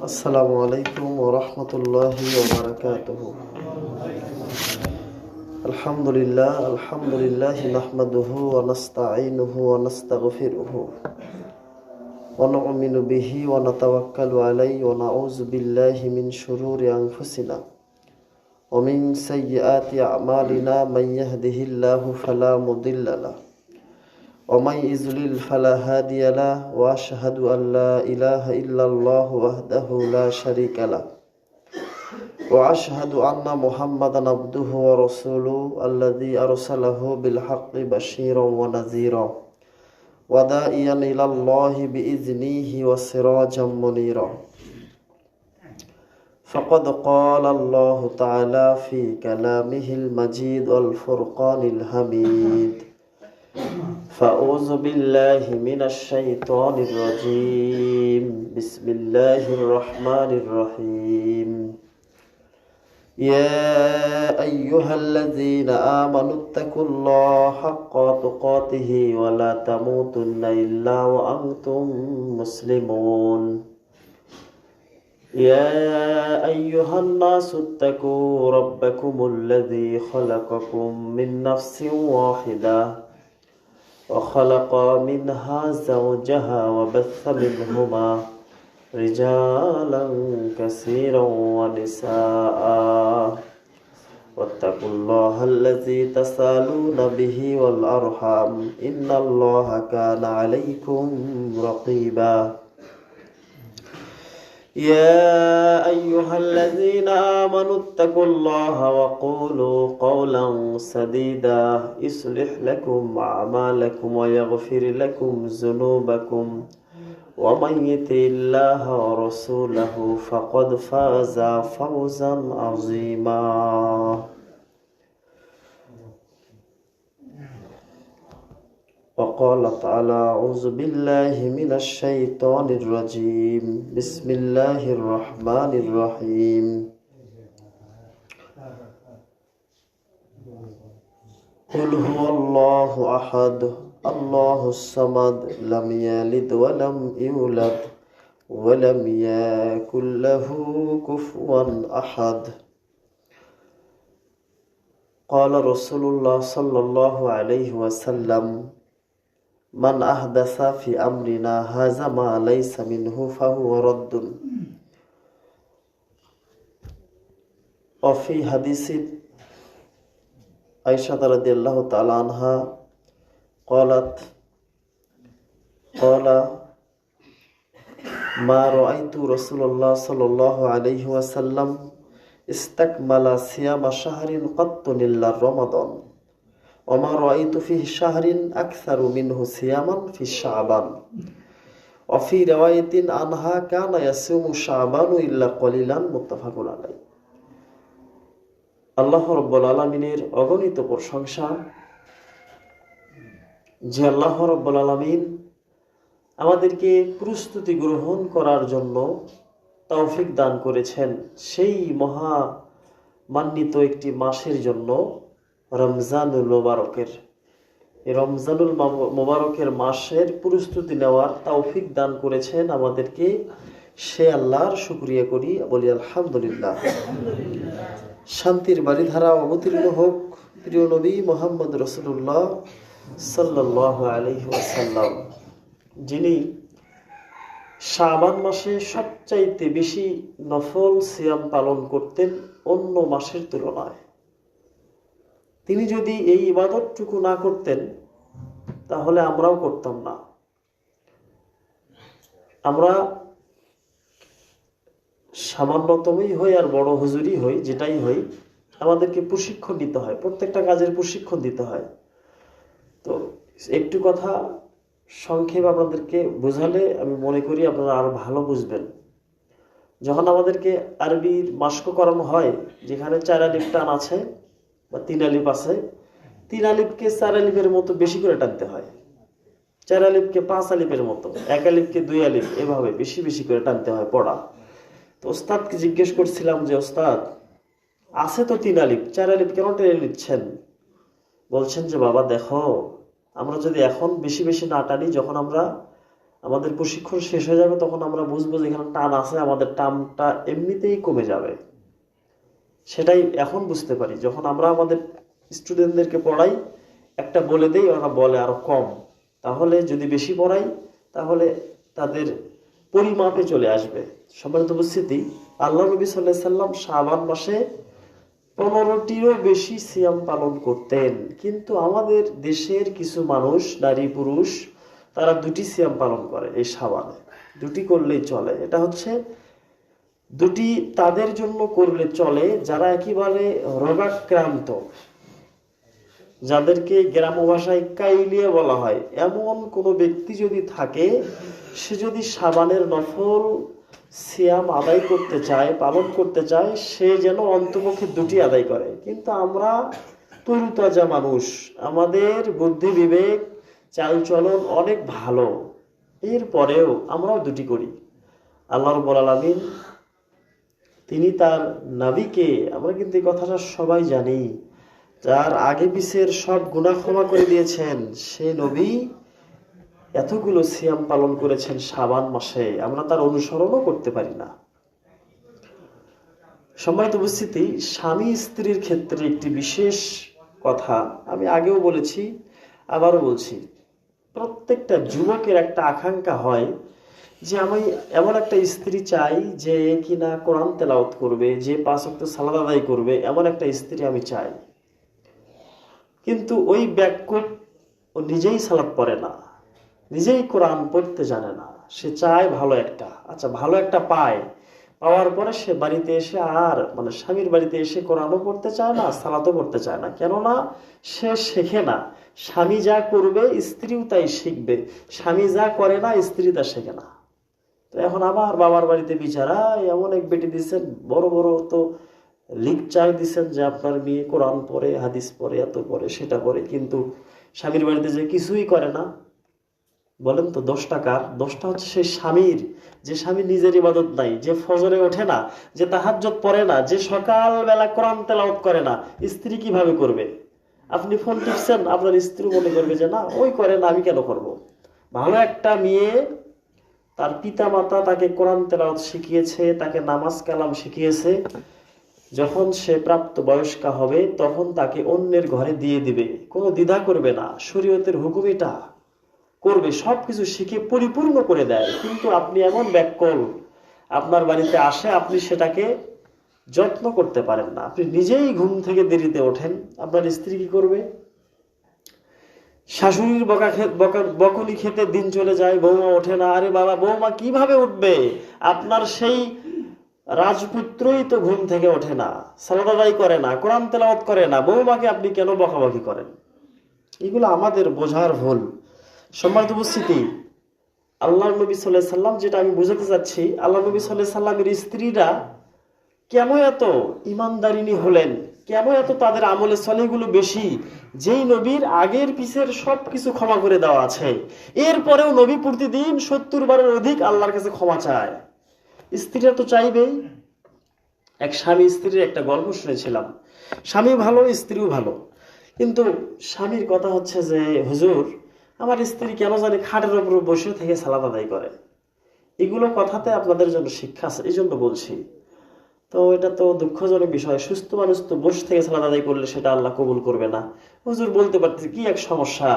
আসসালামু আলাইকুম ওয়া রাহমাতুল্লাহি ওয়া বারাকাতুহু। আলহামদুলিল্লাহ নাহমাদুহু ওয়া নাস্তাঈনুহু ওয়া নাস্তাগফিরুহু ওয়া নু'মিনু বিহি ওয়া নাতাওয়াক্কালু আলাইহি ওয়া নাউযু বিল্লাহি মিন শুরুরি আনফুসিনা ওয়া মিন সাইয়্যাতি আ'মালিনা মান ইয়াহদিহিল্লাহু ফালা মুদিল্লা লাহু ওয়া মান ইযলিল ফালা হাদিয়া লাহু ওয়া আশহাদু আল লা ইলাহা ইল্লাল্লাহু ওয়াহদাহু লা শারীকা লাহু ওয়া আশহাদু আন্না মুহাম্মাদান আবদুহু ওয়া রাসূলুহু আল্লাযী আরসালাহু বিল হাক্কি বাশীরান ওয়া নাযীরা ওয়া দা'iয়ান ইলাল্লাহি বিইযনিহি ওয়া সিরাজাম মুনীরা। ফাকাদ ক্বালা আল্লাহু তাআলা ফি কালামিহিল মাজিদ ওয়াল ফুরকানিল হামিদ। فأعوذ بالله من الشيطان الرجيم بسم الله الرحمن الرحيم يا أيها الذين آمنوا اتقوا الله حق تقاته ولا تموتن إلا وأنتم مسلمون يا أيها الناس اتقوا ربكم الذي خلقكم من نفس واحدة وخلق منها زوجها وبث منهما رجالا كثيرا ونساء واتقوا الله الذي تسالون به والأرحام إن الله كان عليكم رقيبا يا أيها الذين آمنوا اتقوا الله وقولوا قولا سديدا يصلح لكم أعمالكم ويغفر لكم ذنوبكم ومن يطع الله ورسوله فقد فاز فوزا عظيما. وقال تعالى أعوذ بالله من الشيطان الرجيم بسم الله الرحمن الرحيم قل هو الله أحد الله الصمد لم يلد ولم يولد ولم يكن له كفوا أحد. قال رسول الله صلى الله عليه وسلم من أحدث في أمرنا هذا ما ليس منه فهو رد. وفي حديث عائشة رضي الله تعالى عنها قالت قال ما رأيت رسول الله صلى الله عليه وسلم استكمل صيام شهر قط إلا رمضان وما رأيت فيه شهر أكثر منه صياما في شعبان وفي رواية عنها كان يصوم شعبان إلا قليلا متفق عليه. আল্লাহ রাব্বুল আলামিনের অগণিত প্রশংসা যে আল্লাহ রাব্বুল আলামিন আমাদেরকে প্রস্তুতি গ্রহণ করার জন্য তৌফিক দান করেছেন সেই মহা মান্বিত একটি মাসের জন্য রমজানুল মুবারকের এই রমজানুল মুবারকের মাসের প্রস্তুতি নেওয়ার তৌফিক দান করেছেন আমাদেরকে, সে আল্লাহর শুকরিয়া করি, বলি আলহামদুলিল্লাহ। শান্তির বাড়িধারা অবতীর্ণ হোক প্রিয় নবী মুহাম্মদ রাসূলুল্লাহ সাল্লাল্লাহু আলাইহি ওয়াসাল্লাম, যিনি শাবান মাসে সবচাইতে বেশি নফল সিয়াম পালন করতেন অন্য মাসের তুলনায়। তিনি যদি এই ইবাদতটুকু না করতেন তাহলে আমরাও করতাম না। আমরা সামান্যতমই হই আর বড় হুজুরই হই, যেটাই হই, আমাদেরকে প্রশিক্ষণ দিতে হয়, প্রত্যেকটা কাজের প্রশিক্ষণ দিতে হয়। তো একটু কথা সংক্ষেপ আপনাদেরকে বোঝালে আমি মনে করি আপনারা আরো ভালো বুঝবেন। যখন আমাদেরকে আরবির মাস্ক করানো হয়, যেখানে 4 আলিফ টান আছে বা 3 আলিফ আছে, 3 আলিফকে 4 আলিফের মতো বেশি করে টানতে হয়, 4 আলিফকে 5 আলিফের মতো, 1 আলিফকে 2 আলিফ, এভাবে বেশি বেশি করে টানতে হয় পড়া। তো ওস্তাদকে জিজ্ঞেস করছিলাম যে ওস্তাদ, আছে তো 3 আলিফ, 4 আলিফ কেন টেনে নিচ্ছেন? বলছেন যে বাবা দেখো, আমরা যদি এখন বেশি বেশি না টানি, যখন আমাদের প্রশিক্ষণ শেষ হয়ে যাবে তখন আমরা বুঝবো যে এখানে টান আছে, আমাদের টানটা এমনিতেই কমে যাবে। সেটাই এখন বুঝতে পারি, যখন আমরা আমাদের স্টুডেন্টদেরকে পড়াই, একটা বলে দেই, ওরা বলে আরো কম। তাহলে যদি বেশি পড়াই তাহলে তাদের পরিমাপে চলে আসবে। সম্মানিত উপস্থিতি, আল্লাহ নবী সাল্লাল্লাহু আলাইহি সাল্লাম শাবান মাসে 15টিরও বেশি সিয়াম পালন করতেন। কিন্তু আমাদের দেশের কিছু মানুষ, নারী পুরুষ, তারা 2টি সিয়াম পালন করে এই শাবানে। 2টি করলেই চলে। এটা হচ্ছে 2টি তাদের জন্য করলে চলে যারা একেবারে রোগাক্রান্ত, যাদেরকে গ্রাম্য ভাষায় কাইলিয়া বলা হয়। এমন কোনো ব্যক্তি যদি থাকে, সে যদি শাবানের নফল সিয়াম আদায় করতে চায়, পালন করতে চায়, সে যেন অন্তপক্ষে 2টি আদায় করে। কিন্তু আমরা তরুতাজা মানুষ, আমাদের বুদ্ধি বিবেক চালচলন অনেক ভালো, এরপরেও আমরাও 2টি করি। আল্লাহ রাব্বুল আলামিন তিনি তার নবীকে, আমরা কিন্তু এই কথাটা সবাই জানি, যার আগে পিছের সব গুনাহ ক্ষমা করে দিয়েছেন, সে নবী এতগুলো সিয়াম পালন করেছেন শাবান মাসে, আমরা তার অনুসরণও করতে পারি না। সম্মানিত উপস্থিতি, স্বামী স্ত্রীর ক্ষেত্রে একটি বিশেষ কথা আমি আগেও বলেছি, আবারও বলছি। প্রত্যেকটা যুবকের একটা আকাঙ্ক্ষা হয় যে আমি এমন একটা স্ত্রী চাই যে কিনা কোরআন তেলাওয়াত করবে, যে 5 ওয়াক্ত সালাত আদায় করবে, এমন একটা স্ত্রী আমি চাই। কিন্তু ওই ব্যাকুল ও নিজেই সালাত পড়ে না, নিজেই কোরআন পড়তে জানে না। সে চায় ভালো একটা, আচ্ছা ভালো একটা পায়, পাওয়ার পরে সে বাড়িতে এসে আর স্বামীর বাড়িতে এসে কোরআনও পড়তে চায় না, সালাতও পড়তে চায় না। কেননা সে শেখে না। স্বামী যা করবে স্ত্রীও তাই শিখবে, স্বামী যা করে না স্ত্রী তা শেখে না। তো এখন আবার বাবার বাড়িতে বিচারা এমন এক বেটি দিচ্ছেন, বড় বড় তো লেকচার দিচ্ছেন যে আপনার মেয়ে কোরআন পড়ে, হাদিস পড়ে, এত পড়ে, সেটা পড়ে, কিন্তু স্বামীর বাড়িতে যে কিছুই করে না। বলেন তো দোষটা কার? দোষটা হচ্ছে সেই স্বামীর, যে স্বামী নিজের ইবাদত নাই, যে ফজরে ওঠে না, যে তাহাজ্জুদ পড়ে না, যে সকালবেলা কোরআন তেলাওয়াত করে না। স্ত্রী কিভাবে করবে? আপনি ফোন টিপছেন, আপনার স্ত্রী মনে করবে যে না, ওই করে না, আমি কেন করব। ভালো একটা মেয়ে, তার পিতা মাতা তাকে কোরআন তেলাওয়াত শিখিয়েছে, তাকে নামাজ কালাম শিখিয়েছে, যখন সে প্রাপ্ত বয়স্কা হবে তখন তাকে অন্যের ঘরে দিয়ে দিবে, কোনো দ্বিধা করবে না, শরীয়তের হুকুম এটা করবে, সবকিছু শিখে পরিপূর্ণ করে দেয়। কিন্তু আপনি এমন ব্যাককল, আপনার বাড়িতে আসে, আপনি সেটাকে যত্ন করতে পারেন না। আপনি নিজেই ঘুম থেকে দেরিতে ওঠেন, আপনার স্ত্রী কি করবে? শাশুড়ির বকুনি খেতে দিন চলে যায়, বৌমা ওঠে না। আরে বাবা, বৌমা কিভাবে উঠবে? আপনার সেই রাজপুত্রই তো ঘুম থেকে ওঠে না, সালাত আদায় করে না, কোরআন তেলাওয়াত করে না, বৌমাকে আপনি কেন বকাবকি করেন? এগুলো আমাদের বোঝার ভুল। সম্মানিত উপস্থিতি, আল্লাহ নবী সাল্লাল্লাহু আলাইহি সাল্লাম, যেটা আমি বুঝাতে চাচ্ছি, আল্লাহ নবী সাল্লাল্লাহু আলাইহি সাল্লামের স্ত্রীরা কেন এত ইমানদারিনী হলেন, কেন এত তাদের আমলে সলেহগুলো বেশি? যেই নবীর আগের পিছের সবকিছু ক্ষমা করে দেওয়া আছে, এরপরেও নবী প্রতিদিন 70 বারের অধিক আল্লাহর কাছে ক্ষমা চায়। স্ত্রীরা তো চাইবেই। এক স্বামী স্ত্রীর একটা গল্প শুনেছিলাম। স্বামী ভালো, স্ত্রীও ভালো, কিন্তু স্বামীর কথা হচ্ছে যে হুজুর, আমার স্ত্রী কেন জানি খাটের উপর বসে থেকে সালাত আদায় করে। এগুলো কথাতে আপনাদের জন্য শিক্ষা আছে, এই জন্য বলছি। তো এটা তো দুঃখজনক বিষয়, সুস্থ মানুষ তো বসে থেকে সালাত আদায় করলে সেটা আল্লাহ কবুল করবে না। হুজুর বলতে পারতেছে কি এক সমস্যা।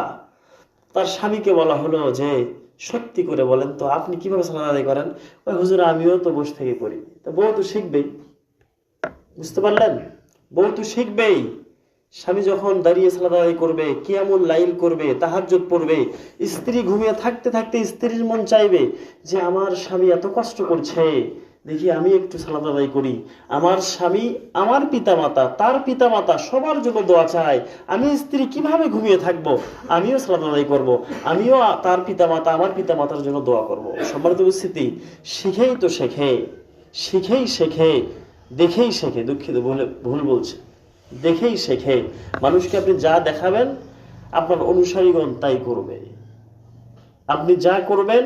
তার স্বামীকে বলা হলো যে সত্যি করে বলেন তো আপনি কিভাবে সালাত আদায় করেন? ওই হুজুর, আমিও তো বসে থেকে করি। তো বউ তো শিখবেই, বুঝতে পারলেন? বউ তো শিখবেই। স্বামী যখন দাঁড়িয়ে সালাত আদায় করবে, কিয়ামুল লাইল করবে, তাহাজ্জুদ পড়বে, স্ত্রী ঘুমিয়ে থাকতে থাকতে স্ত্রীর মন চাইবে যে আমার স্বামী এত কষ্ট করছে, দেখি আমি একটু সালাত আদায় করি, আমার স্বামী, আমার পিতামাতা, তার পিতামাতা সবার জন্য দোয়া চায়, আমি স্ত্রী কিভাবে ঘুমিয়ে থাকবো, আমিও সালাত আদায় করব, আমিও তার পিতামাতা আমার পিতামাতার জন্য দোয়া করব। সম্মানিত উপস্থিতি, শিখেই তো শেখে, শিখেই শেখে, দেখেই শেখে, দুঃখিত ভুল বলছে, দেখেই শেখে। মানুষকে আপনি যা দেখাবেন আপনার অনুসারীগণ তাই করবে। আপনি যা করবেন,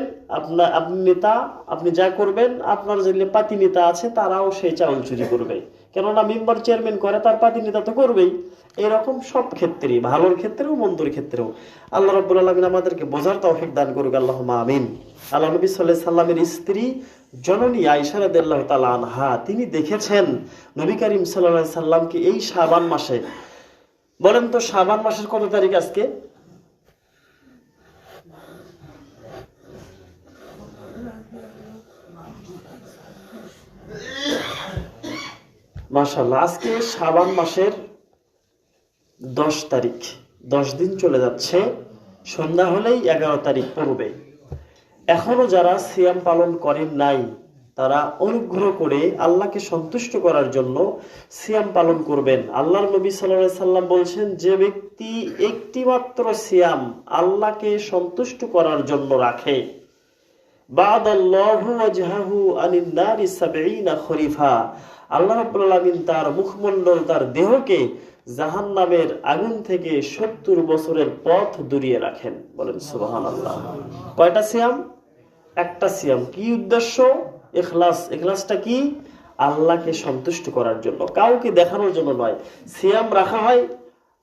আপনি নেতা, আপনি যা করবেন আপনার যে পাতি নেতা আছে তারাও সেই চাউল চুরি করবে, কেননা মেম্বার চেয়ারম্যান করে, তার পাতি নেতা তো করবেই। এরকম সব ক্ষেত্রেই, ভালোর ক্ষেত্রেও মন্দর ক্ষেত্রেও। আল্লাহ রাব্বুল আলামিন আমাদেরকে বোঝার তৌফিক দান করুক, আল্লাহুম্মা আমিন। আল্লাহ নবী সাল্লাল্লাহু আলাইহি সাল্লামের স্ত্রী জননী আয়েশা রাদিয়াল্লাহু তাআলা আনহা, তিনি দেখেছেন নবী করিম সাল্লাল্লাহু আলাইহি সাল্লামকে এই শাবান মাসে। বলেন তো শাবান মাসের কত তারিখ আজকে? মাশাআল্লাহ, আজকে শাবান মাসের 10 তারিখ, 10 দিন চলে যাচ্ছে, সন্ধ্যা হলেই 11 তারিখ পড়বে। এখনো যারা সিয়াম পালন করেন নাই তারা অনুগ্রহ করে আল্লাহকে সন্তুষ্ট করার জন্য সিয়াম পালন করবেন। আল্লাহর নবী সাল্লাল্লাহু আলাইহি সাল্লাম বলছেন, যে ব্যক্তি একটি মাত্র সিয়াম আল্লাহকে সন্তুষ্ট করার জন্য রাখে, বাদাল্লাহু ওয়াজহাহু আনিন নারি 70 খরিফা, আল্লাহ রাব্বুল আলামিন তার মুখমণ্ডল, তার দেহকে জাহান্নামের আগুন থেকে 70 বছরের পথ দূরিয়ে রাখেন। বলেন সুবহানাল্লাহ। কয়টা সিয়াম? একটা সিয়াম। কি উদ্দেশ্য? ইখলাস। ইখলাসটা কি? আল্লাহকে সন্তুষ্ট করার জন্য, কাউকে দেখানোর জন্য নয়। সিয়াম রাখা হয়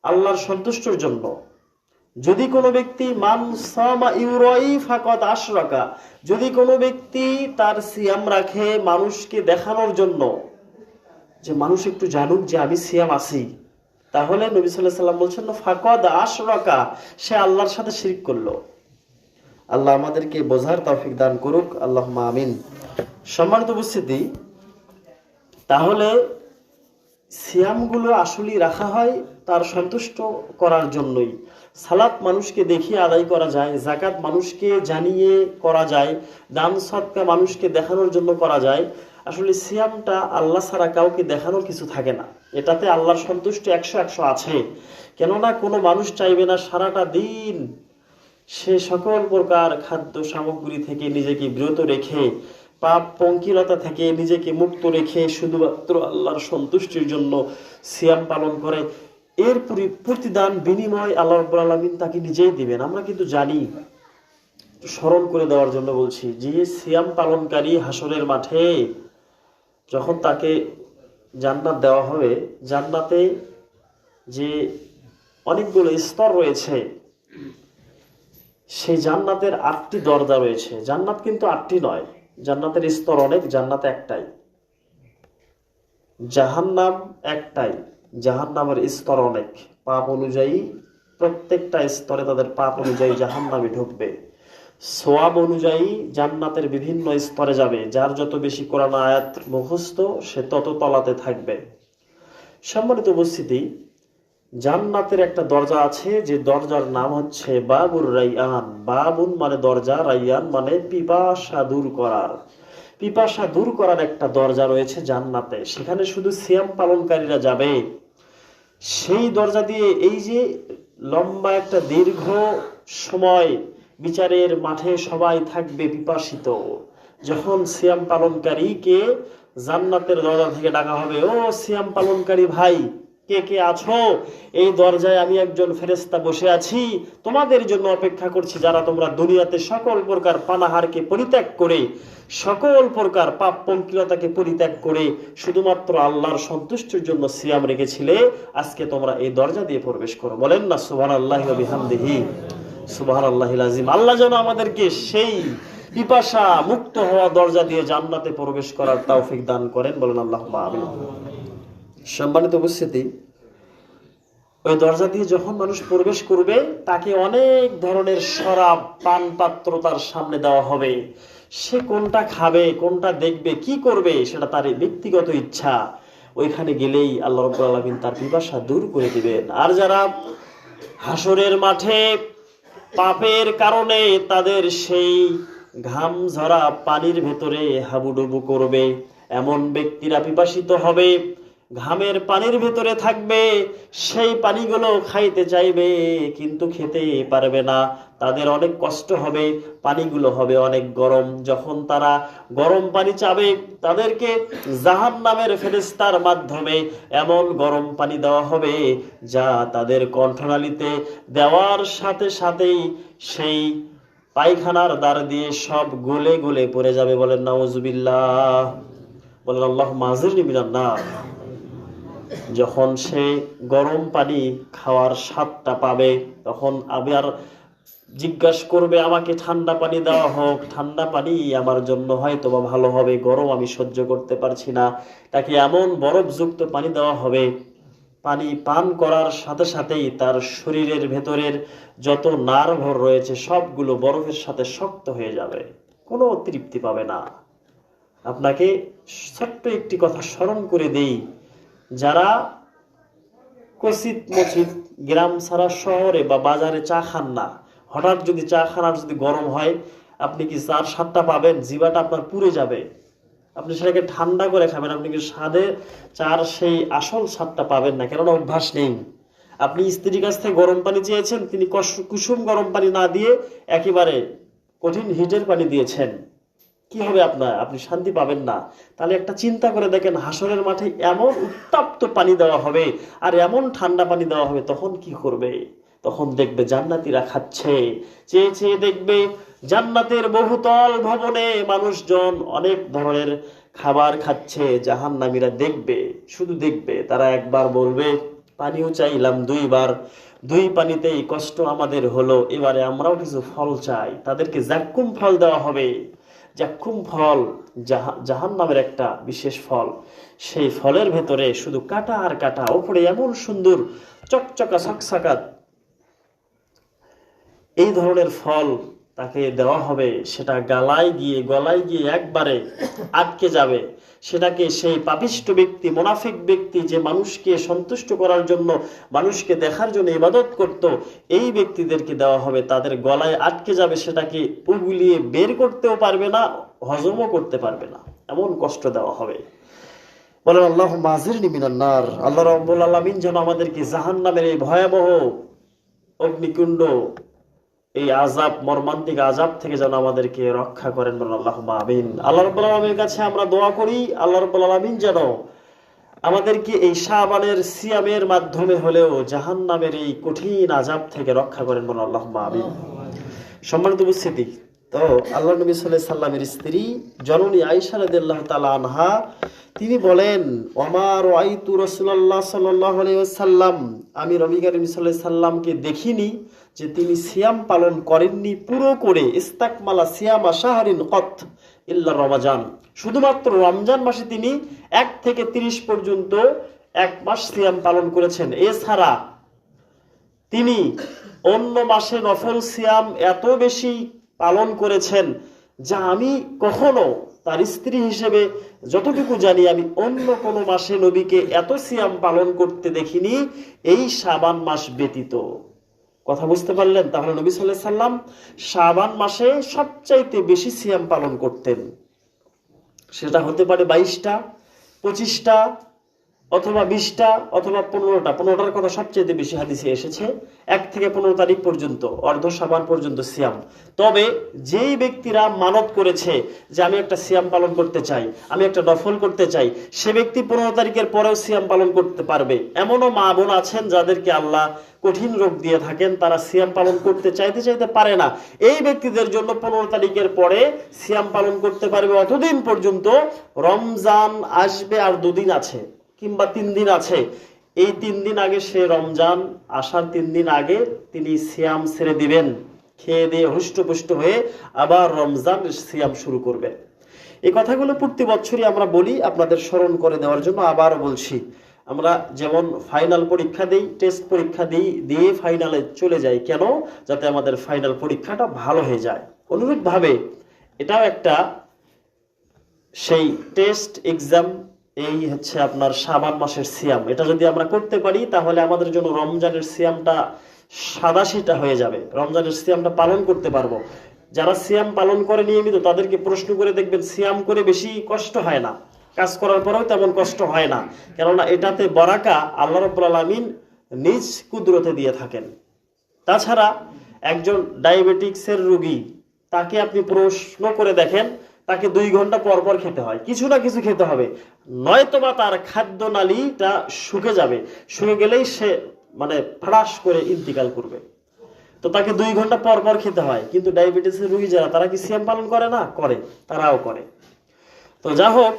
আল্লাহর সন্তুষ্টির জন্য। যদি কোনো ব্যক্তি মান সামা ইউরাই ফাকাদ আশরাকা, যদি কোনো ব্যক্তি তার সিয়াম রাখে মানুষকে দেখানোর জন্য, যে মানুষ একটু জানুক যে আমি সিয়াম আছি, তাহলে নবী সাল্লাল্লাহু আলাইহি সাল্লাম বলছেন ফাকাদ আশরাকা, সে আল্লাহর সাথে শিরক করলো। আল্লাহ আমাদেরকে বোঝার তৌফিক দান করুক, আল্লাহুম্মা আমিন। সম্মানিত উপস্থিতি, তাহলে সিয়ামগুলো আসলে রাখা হয় তার সন্তুষ্ট করার জন্যই। সালাত মানুষকে দেখিয়ে আদায় করা যায়, যাকাত মানুষকে জানিয়ে করা যায়, দান সদকা মানুষকে দেখানোর জন্য করা যায়। আসলে সিয়ামটা আল্লাহ ছাড়া কাউকে দেখানোর কিছু থাকে না, এটাতে আল্লাহর সন্তুষ্টি 100% আছে। কেননা কোনো মানুষ চাইবে না সারাটা দিন সে সকল প্রকার খাদ্য সামগ্রী থেকে নিজেকে বিরত রেখে, পাপ পঙ্কিলতা থেকে নিজেকে মুক্ত রেখে শুধুমাত্র আল্লাহর সন্তুষ্টির জন্য সিয়াম পালন করে। এর প্রতিদান বিনিময় আল্লাহ রাব্বুল আলামিন তাকে নিজেই দিবেন। আমরা কিন্তু জানি, স্মরণ করে দেওয়ার জন্য বলছি, যে সিয়াম পালনকারী হাসরের মাঠে যখন তাকে জান্নাত দেওয়া হবে, জান্নাতে যে অনেকগুলো স্তর রয়েছে, সেই জান্নাতের 8টি দরজা রয়েছে। জান্নাত কিন্তু 8টি নয়, জান্নাতের স্তর অনেক, জান্নাত একটাই। জাহান্নাম একটাই, জাহান্নামের স্তর অনেক। পাপ অনুযায়ী প্রত্যেকটা স্তরে তাদের পাপ অনুযায়ী জাহান্নামে ঢুকবে। সওয়াব অনুযায়ী জান্নাতের বিভিন্ন স্তরে যাবে। যার যত বেশি কোরআন আয়াত মুখস্থ সে তত তলাতে থাকবে। সম্মানিত উপস্থিতি, জান্নাতের একটা দরজা আছে, যে দরজার নাম হচ্ছে বাবুর রাইয়ান। বাবুন মানে দরজা, রাইয়ান মানে পিপাসা দূর করার। পিপাসা দূর করার একটা দরজা রয়েছে জান্নাতে, সেখানে শুধু সিয়াম পালনকারীরা যাবে। সেই দরজা দিয়ে এই যে লম্বা একটা দীর্ঘ সময় বিচারের মাঠে সবাই থাকবে পিপাসিত। যখন সিয়াম পালনকারীকে জান্নাতের দরজা থেকে ডাকা হবে, ও সিয়াম পালনকারী ভাই, কে কে আছো? এই দরজায় আমি একজন ফেরেশতা বসে আছি, তোমাদের জন্য অপেক্ষা করছি, যারা তোমরা দুনিয়াতে সকল প্রকার পানাহারকে পরিত্যাগ করে, সকল প্রকার পাপ পঙ্কিলতাকে পরিত্যাগ করে শুধুমাত্র আল্লাহর সন্তুষ্টির জন্য সিয়াম রেখেছিলে, আজকে তোমরা এই দরজা দিয়ে প্রবেশ করো। বলেন না সুবহানাল্লাহি ওয়া বিহামদিহি, সুবহানাল্লাহিল আযীম। আল্লাহ যেন আমাদেরকে সেই পিপাসা মুক্ত হওয়া দরজা দিয়ে জান্নাতে প্রবেশ করার তৌফিক দান করেন। বলেন আল্লাহুম্মা আমিন। সম্মানিত উপস্থিতি, ওই দরজা দিয়ে যখন মানুষ প্রবেশ করবে, তাকে অনেক ধরনের শরাব পান পাত্র তার সামনে দেওয়া হবে। সে কোনটা খাবে, কোনটা দেখবে, কি করবে সেটা তার ব্যক্তিগত ইচ্ছা। ওইখানে গেলেই আল্লাহ রাব্বুল আলামিন তার পিপাসা দূর করে দিবেন। আর যারা হাসরের মাঠে পাপের কারণে তাদের সেই ঘাম ঝরা পানির ভেতরে হাবুডুবু করবে, এমন ব্যক্তিরা পিপাসিত হবে, ঘামের পানির ভেতরে থাকবে, সেই পানিগুলো খাইতে চাইবে কিন্তু খেতে পারবে না, তাদের অনেক কষ্ট হবে, পানিগুলো হবে অনেক গরম। যখন তারা গরম পানি চাবে, তাদেরকে জাহান্নামের ফেরেশতার মাধ্যমে এমন গরম পানি দেওয়া হবে যা তাদের কণ্ঠনালীতে দেওয়ার সাথে সাথেই সেই পায়খানার দ্বার দিয়ে সব গলে গলে পড়ে যাবে। বলেন নাউজুবিল্লাহ, বলেন আল্লাহুম্মা আজিরনি মিনান নার। যখন সে গরম পানি খাওয়ার স্বাদটা পাবে, তখন আবার জিজ্ঞাসা করবে আমাকে ঠান্ডা পানি দেওয়া হোক, ঠান্ডা পানি আমার জন্য হয়তো বা ভালো হবে, গরম আমি সহ্য করতে পারছি না। তাকে এমন বরফযুক্ত পানি দেওয়া হবে, পানি পান করার সাথে সাথেই তার শরীরের ভেতরের যত নার্ভ রয়েছে সবগুলো বরফের সাথে শক্ত হয়ে যাবে, কোনো তৃপ্তি পাবে না। আপনাকে ছোট্ট একটি কথা স্মরণ করে দেই, যারা কচিত মচিত গ্রাম ছাড়া শহরে বা বাজারে চা খান না, হঠাৎ যদি চা খানার যদি গরম হয়, আপনি কি চার স্বাদটা পাবেন? জিভাটা আপনার পুড়ে যাবে, আপনি সেটাকে ঠান্ডা করে খাবেন, আপনি কি স্বাদে চার সেই আসল স্বাদটা পাবেন না, কেননা অভ্যাস নেই। আপনি স্ত্রীর কাছ থেকে গরম পানি চেয়েছেন, তিনি কুসুম গরম পানি না দিয়ে একেবারে কঠিন হিটের পানি দিয়েছেন, কি হবে আপনার? আপনি শান্তি পাবেন না। তাহলে একটা চিন্তা করে দেখেন, হাসরের মাঠে এমন উত্তপ্ত পানি দেওয়া হবে আর এমন ঠান্ডা পানি দেওয়া হবে, তখন কি করবে? তখন দেখবে জান্নাতীরা খাচ্ছে, চেয়ে চেয়ে দেখবে জান্নাতের বহুতল ভবনে মানুষজন অনেক ধরনের খাবার খাচ্ছে, জাহান্নামীরা দেখবে, শুধু দেখবে, তারা একবার বলবে পানিও চাইলাম দুইবার, দুই পানিতেই কষ্ট আমাদের হলো, এবারে আমরাও কিছু ফল চাই। তাদেরকে জাক্কুম ফল দেওয়া হবে। জাক্কুম ফল জাহান্নামের একটা বিশেষ ফল, সেই ফলের ভেতরে শুধু কাটা আর কাটা, ওপরে এমন সুন্দর চকচকা সকসাকাত এই ধরনের ফল তাকে দেওয়া হবে, সেটা গলায় গিয়ে একবারে আটকে যাবে। সেটাকে সেই পাপিষ্ঠ ব্যক্তি, মুনাফিক ব্যক্তি, যে মানুষকে সন্তুষ্ট করার জন্য, মানুষকে দেখার জন্য ইবাদত করত, এই ব্যক্তিদেরকে দেওয়া হবে, তাদের গলায় আটকে যাবে, সেটাকে উগলিয়ে বের করতেও পারবে না, হজমও করতে পারবে না, এমন কষ্ট দেওয়া হবে। বলেন আল্লাহুম্মা আজিরনি মিনান নার। আল্লাহ রাব্বুল আলামিন যেন আমাদেরকে জাহান্নামের এই ভয়াবহ অগ্নিকুণ্ড, এই আযাব, মর্মান্তিক আযাব থেকে যেন আমাদেরকে রক্ষা করেন। বলেন আল্লাহুম্মা আমিন। আল্লাহ রাব্বুল আলামিনের কাছে আমরা দোয়া করি, আল্লাহ রাব্বুল আলামিন যেন আমাদেরকে এই শাবানের সিয়ামের মাধ্যমে হলেও জাহান্নামের এই কঠিন আযাব থেকে রক্ষা করেন। বলেন আল্লাহুম্মা আমিন। সম্মানিত উপস্থিতি, তো আল্লাহ নবী সাল্লাল্লাহু আলাইহি সাল্লামের স্ত্রী জননী আয়েশা রাদিয়াল্লাহু তাআলা আনহা, তিনি বলেন, ওমা রাআইতু রাসূলুল্লাহ সাল্লাল্লাহু আলাইহি ওয়াসাল্লাম, আমি নবী করিম সাল্লাল্লাহু আলাইহি সাল্লামকে দেখিনি যে তিনি সিয়াম পালন করেননি পুরো করে, ইস্তাকমালা সিয়ামা শাহরিন কত ইল্লা রমাজান, শুধুমাত্র রমজান মাসে তিনি 1 থেকে 30 পর্যন্ত 1 মাস সিয়াম পালন করেছেন। এছাড়া তিনি অন্য মাসে নফল সিয়াম এত বেশি পালন করেছেন যা আমি কখনো তার স্ত্রী হিসেবে যতটুকু জানি, আমি অন্য কোনো মাসে নবীকে এত সিয়াম পালন করতে দেখিনি এই শাবান মাস ব্যতীত। কথা বুঝতে পারলেন? তাহলে নবী সাল্লাল্লাহু আলাইহি সাল্লাম শাবান মাসে সবচাইতে বেশি সিয়াম পালন করতেন। সেটা হতে পারে 22টা, 25টা, অথবা 20টা, অথবা 15টা। 15টার কথা সবচেয়ে বেশি হাদিসে এসেছে। 1 থেকে 15 তারিখ পর্যন্ত, অর্ধ শাবান পর্যন্ত সিয়াম। তবে যেই ব্যক্তিরা মানত করেছে যে আমি একটা সিয়াম পালন করতে চাই, আমি একটা নফল করতে চাই, সে ব্যক্তি 15 তারিখের পরেও সিয়াম পালন করতে পারবে। এমনও মা বোন আছেন যাদেরকে আল্লাহ কঠিন রোগ দিয়ে থাকেন, তারা সিয়াম পালন করতে চাইতে পারে না। এই ব্যক্তিদের জন্য 15 তারিখের পরে সিয়াম পালন করতে পারবে অতদিন পর্যন্ত রমজান আসবে। আর 2 দিন আছে কিংবা 3 দিন আছে, এই 3 দিন আগে, সে রমজান আসার 3 দিন আগে তিনি সিয়াম ছেড়ে দিবেন, খেয়ে দিয়ে হুষ্টপুষ্ট হয়ে আবার রমজান সিয়াম শুরু করবে। এই কথাগুলো প্রতি বছরই আমরা বলি, আপনাদের স্মরণ করে দেওয়ার জন্য আবারও বলছি। আমরা যেমন ফাইনাল পরীক্ষা দেই, টেস্ট পরীক্ষা দিয়ে ফাইনালে চলে যাই, কেন? যাতে আমাদের ফাইনাল পরীক্ষাটা ভালো হয়ে যায়। অনুরূপভাবে এটাও একটা সেই টেস্ট এক্সাম, এই হচ্ছে আপনার শাবান মাসের সিয়াম। এটা যদি আমরা করতে পারি তাহলে আমাদের জন্য রমজানের সিয়ামটা সাদাসিটা হয়ে যাবে, রমজানের সিয়ামটা পালন করতে পারবো। যারা সিয়াম পালন করে নিয়মিত তাদেরকে প্রশ্ন করে দেখবেন সিয়াম করে বেশি কষ্ট হয় না, কাজ করার পরেও তেমন কষ্ট হয় না, কেননা এটাতে বরাকা আল্লাহ রাব্বুল আলামিন নিজ কুদরতে দিয়ে থাকেন। তাছাড়া একজন ডায়াবেটিক্সের রোগী, তাকে আপনি প্রশ্ন করে দেখেন, তাকে 2 ঘন্টা পর পর খেতে হয়, কিছু না কিছু খেতে হবে, নয়তোবা তার খাদ্য নালীটা শুকে যাবে, শুকে গেলেই সে ফাড়াস করে ইন্তিকাল করবে। তো তাকে 2 ঘন্টা পর পর খেতে হয়। কিন্তু ডায়াবেটিসের রোগী যারা, তারা কি সিয়াম পালন করে না? করে, তারাও করে। তো যা হোক,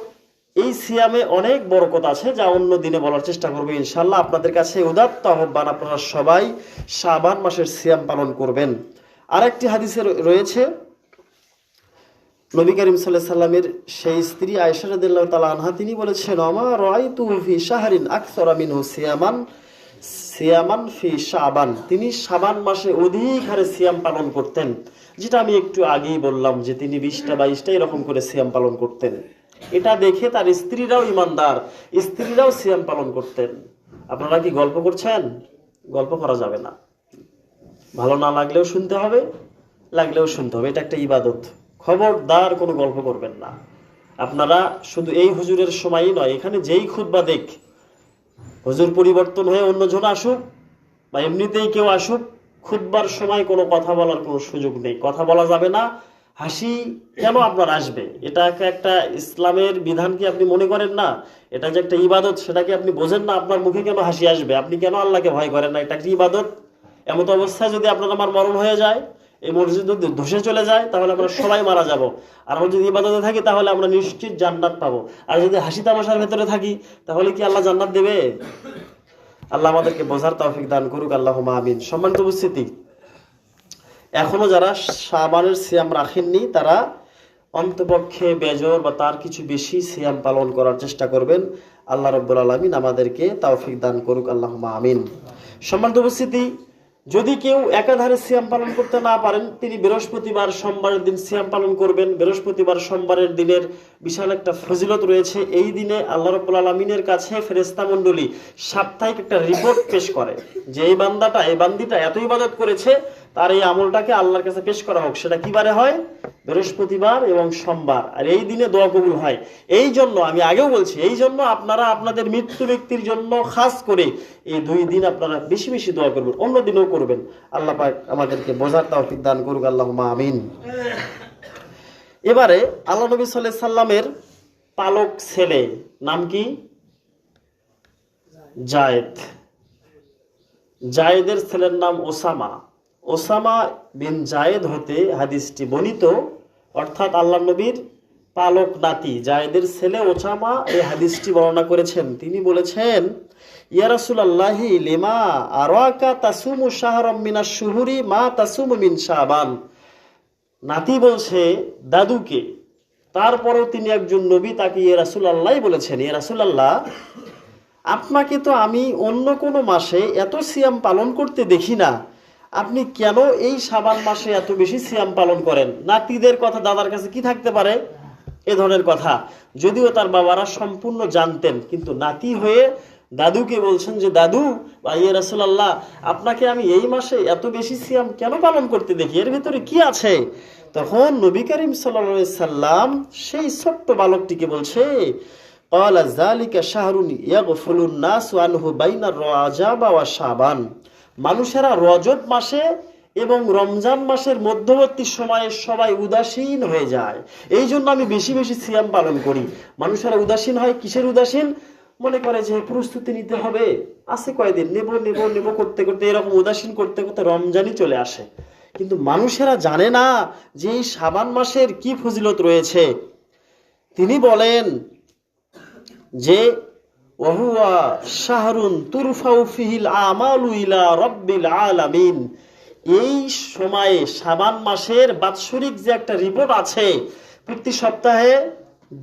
এই সিয়ামে অনেক বরকত আছে, যা অন্য দিনে বলার চেষ্টা করবো ইনশাল্লাহ। আপনাদের কাছে উদাত্ত আহ্বান, আপনারা সবাই শাবান মাসের সিয়াম পালন করবেন। আরেকটি হাদিসে রয়েছে, নবী করিম সাল্লাল্লাহু আলাইহি সাল্লামের সেই স্ত্রী আয়েশা রাদিয়াল্লাহু তাআলা আনহা, তিনি বলেছেন, আমা রাআইতু ফি শাহরিন আকসারা মিনহু সিয়ামান ফি শাবান। তিনি শাবান মাসে অধিক হারে সিয়াম পালন করতেন, যেটা আমি একটু আগেই বললাম যে তিনি 20টা 22টা এরকম করে সিয়াম পালন করতেন। এটা দেখে তার স্ত্রীরাও ইমানদার, স্ত্রীরাও সিয়াম পালন করতেন। আপনারা কি গল্প করছেন? গল্প করা যাবে না, ভালো না লাগলেও শুনতে হবে, লাগলেও শুনতে হবে, এটা একটা ইবাদত। খবরদার কোনো গল্প করবেন না আপনারা। শুধু এই হুজুরের সময়ই নয়, এখানে যেই খুতবা দেখ, হুজুর পরিবর্তন হয়ে অন্যজন আসুক বা এমনিতেই কেউ আসুক, খুতবার সময় কোনো কথা বলার কোনো সুযোগ নেই, কথা বলা যাবে না। হাসি কেন আপনার আসবে? এটা একটা ইসলামের বিধান কি আপনি মনে করেন না? এটা যে একটা ইবাদত, সেটাকে আপনি বোঝেন না? আপনার মুখে কেন হাসি আসবে? আপনি কেন আল্লাহকে ভয় করেন না? এটা একটা ইবাদত। এমত অবস্থায় যদি আপনার আমার মরণ হয়ে যায়, এই মসজিদ যদি ধসে চলে যায়, তাহলে আমরা সবাই মারা যাব। আর আমরা যদি ইবাদতে থাকি, তাহলে আমরা নিশ্চিত জান্নাত পাবো। আর যদি হাসি তামাশার ভেতরে থাকি, তাহলে কি আল্লাহ জান্নাত দেবে? আল্লাহ আমাদেরকে বোঝার তৌফিক দান করুক, আল্লাহুম্মা আমিন। সম্মানিত উপস্থিতি, এখনো যারা শাবানের সিয়াম রাখেননি, তারা অন্তপক্ষে বেজর বা তার কিছু বেশি সিয়াম পালন করার চেষ্টা করবেন। আল্লাহ রাব্বুল আলামিন আমাদেরকে তৌফিক দান করুক, আল্লাহুম্মা আমিন। সম্মানিত উপস্থিতি, যদি কেউ একাধারে সিয়াম পালন করতে না পারেন, তিনি বৃহস্পতিবার সোমবারের দিন সিয়াম পালন করবেন। বৃহস্পতিবার সোমবারের দিনের বিশাল একটা ফজিলত রয়েছে। এই দিনে আল্লাহ রাব্বুল আলামিনের কাছে ফেরেশতা মণ্ডলী সাপ্তাহিক একটা রিপোর্ট পেশ করে যে এই বান্দিটা এত ইবাদত করেছে, তার এই আমলটাকে আল্লাহর কাছে পেশ করা হোক। সেটা কি বারে হয়? বৃহস্পতিবার এবং সোমবার। আর এই দিনে দোয়া কবুল হয়। এই জন্য আমি আগেও বলছি, এই জন্য আপনারা আপনাদের মৃত্যু ব্যক্তির জন্য খাস করে এই 2 দিন আপনারা বেশি বেশি দোয়া করবেন, অন্য দিনেও করবেন। আল্লাহ পাক আমাদেরকে বোঝার তৌফিক দান করুক, আল্লাহুম্মা আমিন। এবারে আল্লাহ নবী সাল্লাল্লাহু আলাইহি সাল্লামের পালক ছেলে নাম কি? জায়েদের ছেলের নাম ওসামা বিন জায়েদ হতে হাদিসটি বর্ণিত, অর্থাৎ আল্লাহ নবীর পালক নাতি জায়েদের ছেলে ওসামা এই হাদিসটি বর্ণনা করেছেন। তিনি বলেছেন, ইয়া রাসূলুল্লাহি লিমা আরাকা তাসুমু শাহরাম মিনাশ শুহুরি মা তাসুমু মিন শাবান। নাতি বলছে দাদুকে, তারপরেও তিনি একজন নবী, তাকে ইয়া রাসূলুল্লাহ বলেছেন, ইয়া রাসূলুল্লাহ, আপনাকে তো আমি অন্য কোনো মাসে এত সিয়াম পালন করতে দেখি না, আপনি কেন এই শাবান মাসে এত বেশি সিয়াম পালন করেন? নাতিদের কথা দাদার কাছে কি থাকতে পারে? এ ধরনের কথা যদিও তার বাবারা সম্পূর্ণ জানতেন, কিন্তু নাতি হয়ে দাদুকে বলছেন যে দাদু বা ইয়া রাসূলুল্লাহ, আপনাকে আমি এই মাসে এত বেশি সিয়াম কেন পালন করতে দেখি, এর ভিতরে কি আছে? তখন নবী করিম সাল্লাল্লাহু আলাইহি সাল্লাম সেই ছোট্ট বালকটিকে বলছে, ক্বালা যালিকা শাহরুন ইয়াগফুলুন নাসু আনহু বাইনার রজব ওয়া শাবান। মানুষেরা রজব মাসে এবং রমজান মাসের মধ্যবর্তী সময়ে সবাই উদাসীন হয়ে যায়, এই জন্য আমি বেশি বেশি সিয়াম পালন করি। মানুষেরা উদাসীন হয়, কিসের উদাসীন? মনে করে যে প্রস্তুতি নিতে হবে, আছে কয়দিন, নেব করতে করতে, এরকম উদাসীন করতে করতে রমজানই চলে আসে। কিন্তু মানুষেরা জানে না যে এই শাবান মাসের কি ফজিলত রয়েছে। তিনি বলেন যে ওয়াহুয়া শাহরুন তুরফাউ ফিহিল আমালু ইলা রাব্বিল আলামিন। এই সময়ে শাবান মাসের বাৎসরিক যে একটা রিপোর্ট আছে, প্রতি সপ্তাহে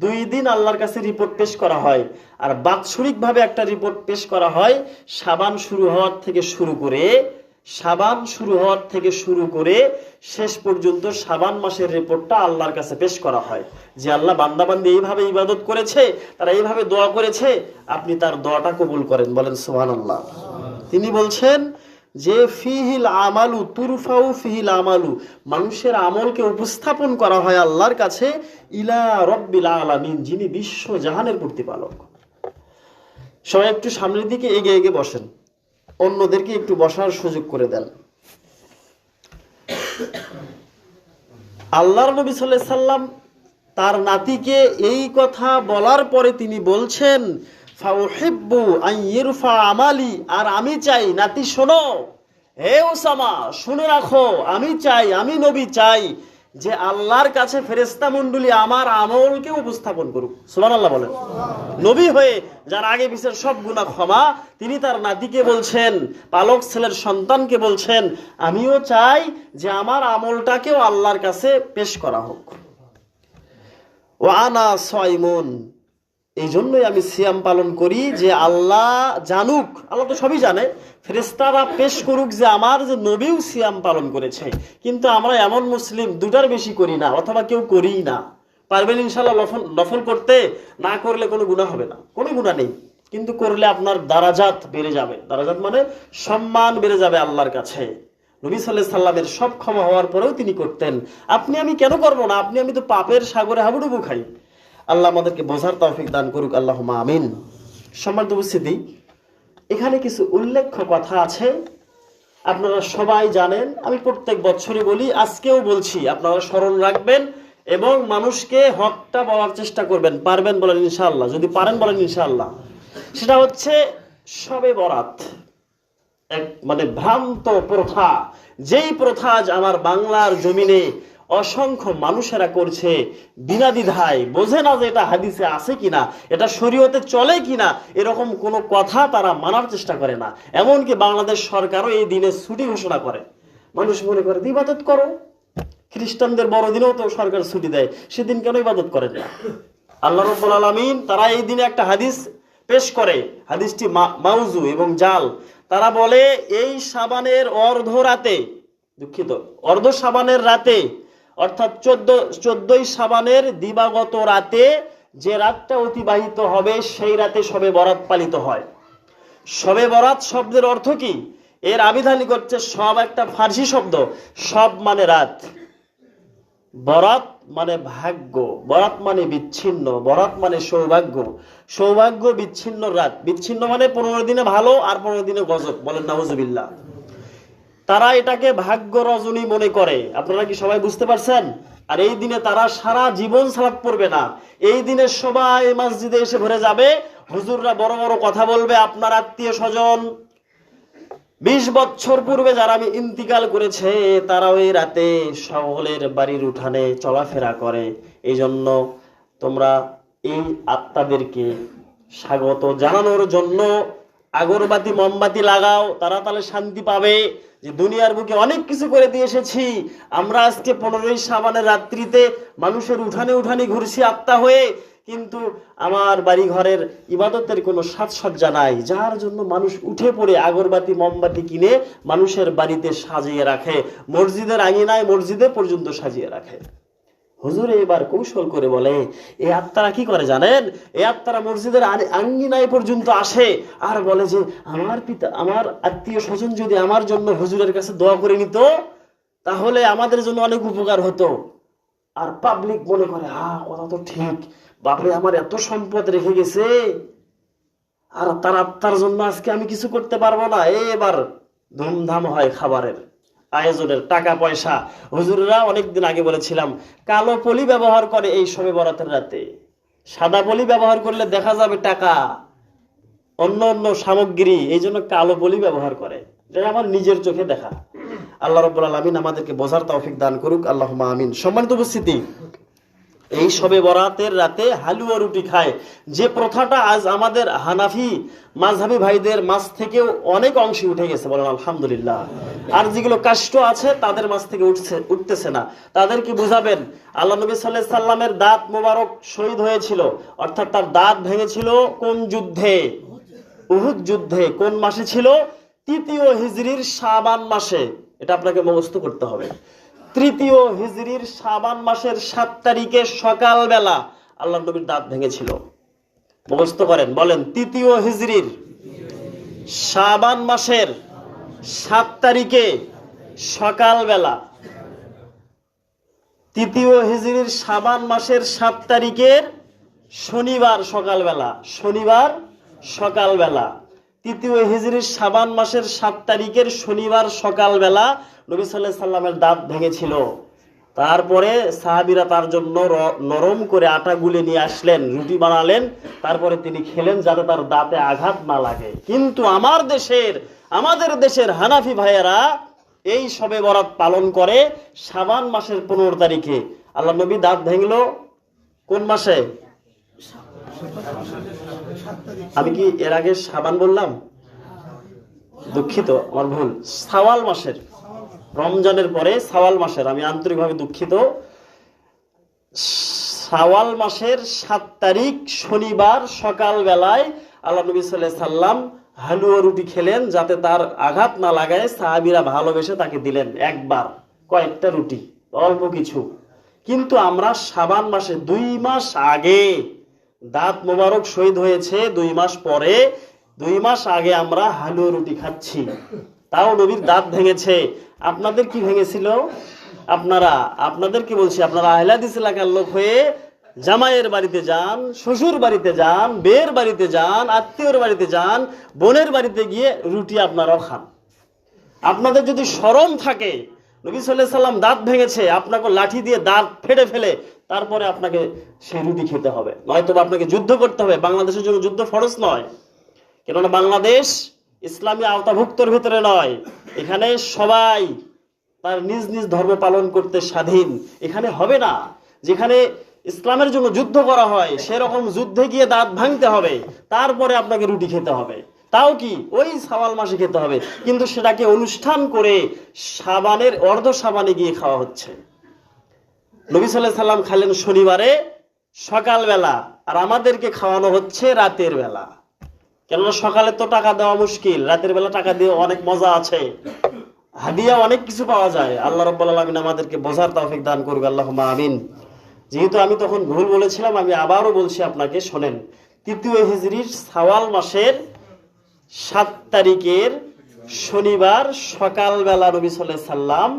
2 দিন আল্লাহর কাছে রিপোর্ট পেশ করা হয়, আর বাৎসরিক ভাবে একটা রিপোর্ট পেশ করা হয় শাবান শুরু হওয়ার থেকে শুরু করে শেষ পর্যন্ত শাবান মাসের রিপোর্টটা আল্লাহর কাছে পেশ করা হয় যে আল্লাহ বান্দাবান্দি এইভাবে ইবাদত করেছে, তারা এইভাবে দোয়া করেছে, আপনি তার দোয়াটা কবুল করেন, বলেন সুবহানাল্লাহ। তিনি বলছেন যে ফিহিল আমালু তুরফাউ ফিহিল আমালু, মানুষের আমলকে উপস্থাপন করা হয় আল্লাহর কাছে ইলা রব্বিল আলামিন, যিনি বিশ্ব জাহানের প্রতিপালক। সবাই একটু সামনের দিকে এগিয়ে এগিয়ে বসেন, অন্যদেরকে একটু বসার সুযোগ করে দেন। আল্লাহর নবী সাল্লাল্লাহু আলাইহি সাল্লাম তার নাতিকে এই কথা বলার পরে তিনি বলছেন ফাউহিব্বু আন ইরফা আমালি, আর আমি চাই, নাতি শোনো, হে ওসামা শুনে রাখো, আমি চাই, আমি নবী চাই যে আল্লাহর কাছে ফেরেশতা মণ্ডলী আমার আমলকে উপস্থাপন করুক। সুবহানাল্লাহ বলেন। নবী হয়ে যার আগে পিছের সব গুনাহ ক্ষমা, তিনি তার নাতিকে বলছেন, পালক ছেলের সন্তানকে বলছেন, আমিও চাই যে আমার আমলটাকেও আল্লাহর কাছে পেশ করা হোক। ওয়া আনা সাইমুন, এই জন্যই আমি সিয়াম পালন করি যে আল্লাহ জানুক, আল্লাহ তো সবই জানে, ফেরেশতারা পেশ করুক যে আমার যে নবীও সিয়াম পালন করেছে। কিন্তু আমরা এমন মুসলিম দুটার বেশি করি না, অথবা কেউ করি না। পারবেন ইনশাআল্লাহ নফল করতে? না করলে কোনো গুনাহ হবে না, কোনো গুনাহ নেই, কিন্তু করলে আপনার দারাজাত বেড়ে যাবে। দারাজাত মানে সম্মান বেড়ে যাবে আল্লাহর কাছে। নবী সাল্লাল্লাহু আলাইহি সাল্লামের সব ক্ষমা হওয়ার পরেও তিনি করতেন। আপনি আমি কেন করবো না? আপনি আমি তো পাপের সাগরে হাবুডুবু খাই। আল্লাহ আমাদেরকে বোঝার তৌফিক দান করুক, আল্লাহুম্মা আমিন। সম্মানিত উপস্থিতি, এখানে কিছু উল্লেখ্য কথা আছে, আপনারা সবাই জানেন, আমি প্রত্যেক বছরই বলি, আজকেও বলছি, আপনারা স্মরণ রাখবেন এবং মানুষকে হকটা বলার চেষ্টা করবেন। পারবেন বলেন ইনশাআল্লাহ, যদি পারেন বলেন ইনশাআল্লাহ। সেটা হচ্ছে শবে বরাত, এক মানে ভ্রান্ত প্রথা, যেই প্রথা আজ আমার বাংলার জমিনে অসংখ্য মানুষেরা করছে বিনা দ্বিধায়, বোঝে না যে এটা হাদিসে আছে কিনা, এটা শরীয়তে চলে কিনা, এরকম কোনো কথা তারা মানার চেষ্টা করে না। এমনকি বাংলাদেশ সরকারও এই দিনে ছুটি ঘোষণা করে। মানুষ মনে করে ইবাদত করো, খ্রিস্টানদের বড়দিনেও তো সরকার ছুটি দেয়, সেদিন কেন ইবাদত করেন না? আল্লাহ রাব্বুল আলামিন তারা এই দিনে একটা হাদিস পেশ করে, হাদিসটি মাউজু এবং জাল। তারা বলে এই শাবানের অর্ধ রাতে, দুঃখিত, অর্ধ শাবানের রাতে, অর্থাৎ 14ই শাবানের দিবাগত রাতে যে রাতটা অতিবাহিত হবে সেই রাতে শবে বরাত পালিত হয়। শবে বরাত শব্দের অর্থ কি? এর আবিধানিক হচ্ছে সব একটা ফার্সি শব্দ, সব মানে রাত, বরাত মানে ভাগ্য, বরাত মানে বিচ্ছিন্ন, বরাত মানে সৌভাগ্য, সৌভাগ্য বিচ্ছিন্ন রাত, বিচ্ছিন্ন মানে 15 দিনে ভালো আর 15 দিনে গজব, বলেন নাউজুবিল্লাহ। তারা এটাকে ভাগ্য রজনী মনে করে, আপনারা কি সবাই বুঝতে পারছেন? আর এই দিনে তারা সারা জীবন সালাত পড়বে না, এই দিনে সবাই মসজিদে এসে ভরে যাবে, হুজুররা বড় বড় কথা বলবে, আপনার আত্মীয় স্বজন 20 বছর পূর্বে যারা আমি ইন্তিকাল করেছে তারাও এই রাতে সকলের বাড়ির উঠানে চলাফেরা করে। এই জন্য তোমরা এই আত্মাদেরকে স্বাগত জানানোর জন্য আগরবাতি মোমবাতি লাগাও, তারা তাহলে শান্তি পাবে যে দুনিয়ার বুকে অনেক কিছু করে দিয়ে এসেছি। আমরা আজকে 15ই শাবানের রাত্রিতে মানুষের উঠানে উঠানে ঘুরছি আত্মা হয়ে, কিন্তু আমার বাড়ি ঘরের ইবাদতের কোনো সাজসজ্জা নাই, যার জন্য মানুষ উঠে পড়ে আগরবাতি মোমবাতি কিনে মানুষের বাড়িতে সাজিয়ে রাখে, মসজিদের আঙিনায় মসজিদে পর্যন্ত সাজিয়ে রাখে। হুজুর এবার কৌশল করে বলে, এই আত্মারা কি করে জানেন? এই আত্মারা মসজিদের আঙ্গিনায় পর্যন্ত আসে আর বলে যে আমার পিতা, আমার আত্মীয় স্বজন যদি আমার জন্য হুজুরের কাছে দোয়া করে নিত তাহলে আমাদের জন্য অনেক উপকার হতো। আর পাবলিক মনে করে কথা তো ঠিক, বাপরে আমার এত সম্পদ রেখে গেছে আর তার আত্মার জন্য আজকে আমি কিছু করতে পারবো না। এবার ধুমধাম হয় খাবারের আয়োজনের, টাকা পয়সা। হুজুররা অনেকদিন আগে বলেছিলাম কালো পলি ব্যবহার করে এই শবে বরাতের রাতে, সাদা পলি ব্যবহার করলে দেখা যাবে টাকা, অন্য অন্য সামগ্রী, এই জন্য কালো পলি ব্যবহার করে। এটা আমার নিজের চোখে দেখা। আল্লাহ রাব্বুল আলামিন আমাদেরকে বোঝার তৌফিক দান করুক, আল্লাহুম্মা আমিন। সম্মানিত উপস্থিতি, এই শবে বরাতের রাতে হালুয়া রুটি খায় যে প্রথাটা আজ আমাদের হানাফি মাযহাবী ভাইদের মাঝ থেকেও অনেক অংশে উঠে গেছে, বলেন আলহামদুলিল্লাহ। আর যেগুলো কাষ্ট আছে তাদের মাঝ থেকে উঠতেছে না, তাদেরকে বুঝাবেন আল্লাহ নবী সাল্লাল্লাহু আলাইহি সাল্লামের দাঁত মোবারক শহীদ হয়েছিল, অর্থাৎ তার দাঁত ভেঙেছিল কোন যুদ্ধে? উহুদ যুদ্ধে। কোন মাসে ছিল? 3য় হিজরির শাবান মাসে। এটা আপনাকে মুখস্থ করতে হবে। 3য় হিজরির শাবান মাসের 7 তারিখে সকালবেলা আল্লাহ নবীর দাঁত ভেঙেছিল। মুখস্থ করেন, বলেন 3য় হিজরির শাবান মাসের 7 তারিখে সকালবেলা, 3য় হিজরির শাবান মাসের 7 তারিখের শনিবার সকালবেলা, 3য় হিজরির শাবান মাসের 7 তারিখের শনিবার সকালবেলা নবী সাল্লাল্লাহু আলাইহি সাল্লামের দাঁত ভেঙেছিল। তারপরে সাহাবীরা তার জন্য নরম করে আটা গুলে নিয়ে আসলেন, রুটি বানালেন, তারপরে তিনি খেলেন যাতে তার দাঁতে আঘাত না লাগে। কিন্তু আমাদের দেশের হানাফি ভাইয়েরা এই শবে বরাত পালন করে শাবান মাসের 15 তারিখে। আল্লাহ নবী দাঁত ভেঙল কোন মাসে? আমি কি এর আগে শাবান বললাম? দুঃখিত, আমার ভুল। শাওয়াল মাসের, রমজানের পরে শাওয়াল মাসের, আমি আন্তরিকভাবে দুঃখিত। শাওয়াল মাসের 7 তারিখ শনিবার সকাল বেলায় আল্লাহ নবী সাল্লাল্লাহু আলাইহি সাল্লাম হালুয়া রুটি খেলেন যাতে তার আঘাত না লাগায়। সাহাবীরা ভালোবেসে তাকে দিলেন একবার কয়েকটা রুটি, অল্প কিছু। কিন্তু আমরা শাবান মাসে 2 মাস আগে, দাঁত মোবারক শহীদ হয়েছে 2 মাস পরে, 2 মাস আগে আমরা হালুয়া রুটি খাচ্ছি। তাও নবীর দাঁত ভেঙেছে। আপনাদের কি ভেঙেছিল? আপনাদের কি বলছি, আপনারা আহলে হাদিস এলাকার লোক হয়ে জামাইয়ের বাড়িতে যান, শ্বশুর বাড়িতে যান, বের বাড়িতে যান, আত্মীয়র বাড়িতে যান, বোনের বাড়িতে গিয়ে রুটি আপনারাও খান। আপনাদের যদি শরম থাকে, নবী সাল্লাল্লাহু আলাইহি সাল্লাম দাঁত ভেঙেছে, আপনাকে লাঠি দিয়ে দাঁত ফেটে ফেলে তারপরে আপনাকে সেই রুটি খেতে হবে, নয়তো আপনাকে যুদ্ধ করতে হবে। বাংলাদেশের জন্য যুদ্ধ ফরজ নয়, কেননা বাংলাদেশ ইসলামী আওতাভুক্তর ভিতরে নয়। এখানে সবাই তার নিজ নিজ ধর্ম পালন করতে স্বাধীন। এখানে হবে না। যেখানে ইসলামের জন্য যুদ্ধ করা হয় সেরকম যুদ্ধে গিয়ে দাঁত ভাঙতে হবে, তারপরে আপনাকে রুটি খেতে হবে। তাও কি ওই শাওয়াল মাসে খেতে হবে, কিন্তু সেটাকে অনুষ্ঠান করে শাবানের অর্ধ শাবানে গিয়ে খাওয়া হচ্ছে। নবী সাল্লাল্লাহু আলাইহি সাল্লাম খাইলেন শনিবারে সকালবেলা, আর আমাদেরকে খাওয়ানো হচ্ছে রাতের বেলা। কেননা সকালে তো টাকা দেওয়া মুশকিল, রাতের বেলা টাকা দিয়ে অনেক মজা আছে, হাদিয়া অনেক কিছু পাওয়া যায়। আল্লাহ রাব্বুল আলামিন আমাদেরকে বোঝার তৌফিক দান করুক, আল্লাহুম্মা আমিন। যেহেতু আমি তখন ভুল বলেছিলাম, আমি আবারও বলছি আপনাকে, শোনেন। 3য় হিজরির শাওয়াল মাসের 7 তারিখের শনিবার সকালবেলা নবী সাল্লাল্লাহু আলাইহি সাল্লাম,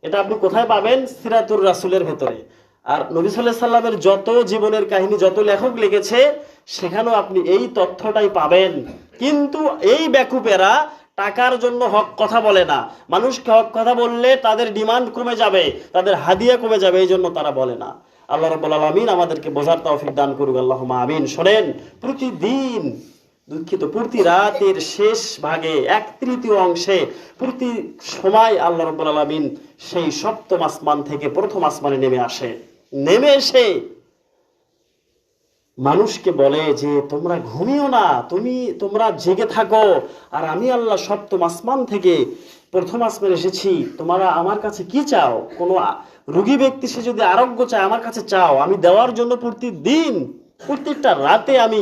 এটা আপনি কোথায় পাবেন? সিরাতুর রাসূলের ভেতরে। আর নবী সাল্লাল্লাহু আলাইহি সাল্লামের যত জীবনের কাহিনী, যত লেখক লিখেছে, সেখানেও আপনি এই তথ্যটাই পাবেন। কিন্তু এই বেকুবেরা টাকার জন্য হক কথা বলে না। মানুষকে হক কথা বললে তাদের ডিমান্ড কমে যাবে, তাদের হাদিয়া কমে যাবে, এই জন্য তারা বলে না। আল্লাহ রাব্বুল আলামিন আমাদেরকে বোঝার তৌফিক দান করুক, আল্লাহুম্মা আমিন। শোনেন, প্রতিদিন, প্রতি রাতের শেষ ভাগে 1/3 অংশে, প্রতি সময় আল্লাহ রাব্বুল আলামিন সেই 7ম আসমান থেকে 1ম আসমানে নেমে এসে মানুষকে বলে যে তোমরা ঘুমিও না, তোমরা জেগে থাকো, আর আমি আল্লাহ 7ম আসমান থেকে 1ম আসমানে এসেছি। তোমরা আমার কাছে কি চাও? কোনো রোগী ব্যক্তি সে যদি আরোগ্য চায়, আমার কাছে চাও, আমি দেওয়ার জন্য প্রতিদিন, প্রত্যেকটা রাতে আমি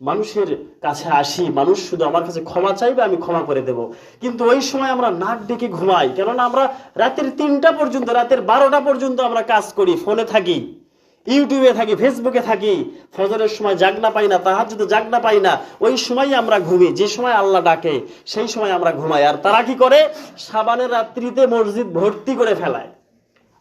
মানুষের কাছে আসি। মানুষ শুধু আমার কাছে ক্ষমা চাইবে, আমি ক্ষমা করে দেব। কিন্তু ওই সময় আমরা নাক ডেকে ঘুমাই, কেননা আমরা রাতের 3টা পর্যন্ত, রাতের 12টা পর্যন্ত আমরা কাজ করি, ফোনে থাকি, ইউটিউবে থাকি, ফেসবুকে থাকি। ফজরের সময় জাগনা পাই না, তাহাজ্জুদে জাগনা পাই না। ওই সময় আমরা ঘুমি, যে সময় আল্লাহ ডাকে সেই সময় আমরা ঘুমাই। আর তারা কি করে? শাবানের রাত্রিতে মসজিদ ভর্তি করে ফেলায়,